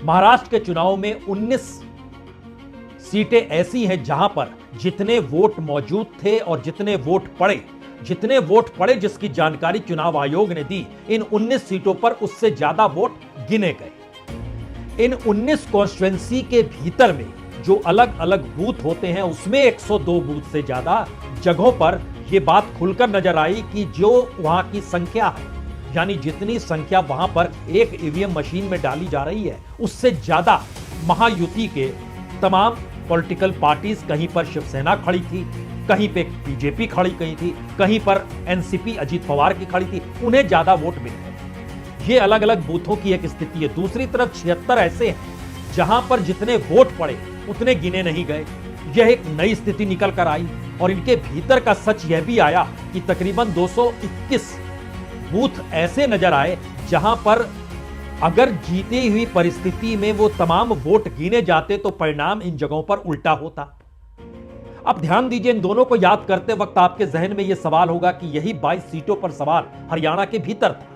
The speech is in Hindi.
महाराष्ट्र के चुनाव में 19 सीटें ऐसी हैं जहां पर जितने वोट मौजूद थे और जितने वोट पड़े जिसकी जानकारी चुनाव आयोग ने दी, इन 19 सीटों पर उससे ज्यादा वोट गिने गए। इन 19 कॉन्स्टिट्यूएंसी के भीतर में जो अलग अलग बूथ होते हैं उसमें 102 बूथ से ज्यादा जगहों पर यह बात खुलकर नजर आई कि जो वहां की संख्या है, यानी जितनी संख्या वहां पर एक ईवीएम मशीन में डाली जा रही है, उससे ज्यादा महायुति के तमाम पॉलिटिकल पार्टीज, कहीं पर शिवसेना खड़ी थी, कहीं पे बीजेपी खड़ी थी, कहीं पर एनसीपी अजीत पवार की खड़ी थी, उन्हें ज्यादा वोट मिले। ये अलग अलग बूथों की एक स्थिति है। दूसरी तरफ 76 ऐसे हैं जहां पर जितने वोट पड़े उतने गिने नहीं गए। यह एक नई स्थिति निकल कर आई और इनके भीतर का सच यह भी आया कि तकरीबन 221 बूथ ऐसे नजर आए जहां पर अगर जीती हुई परिस्थिति में वो तमाम वोट गिने जाते तो परिणाम इन जगहों पर उल्टा होता। अब ध्यान दीजिए, इन दोनों को याद करते वक्त आपके जहन में यह सवाल होगा कि यही 22 सीटों पर सवाल हरियाणा के भीतर था।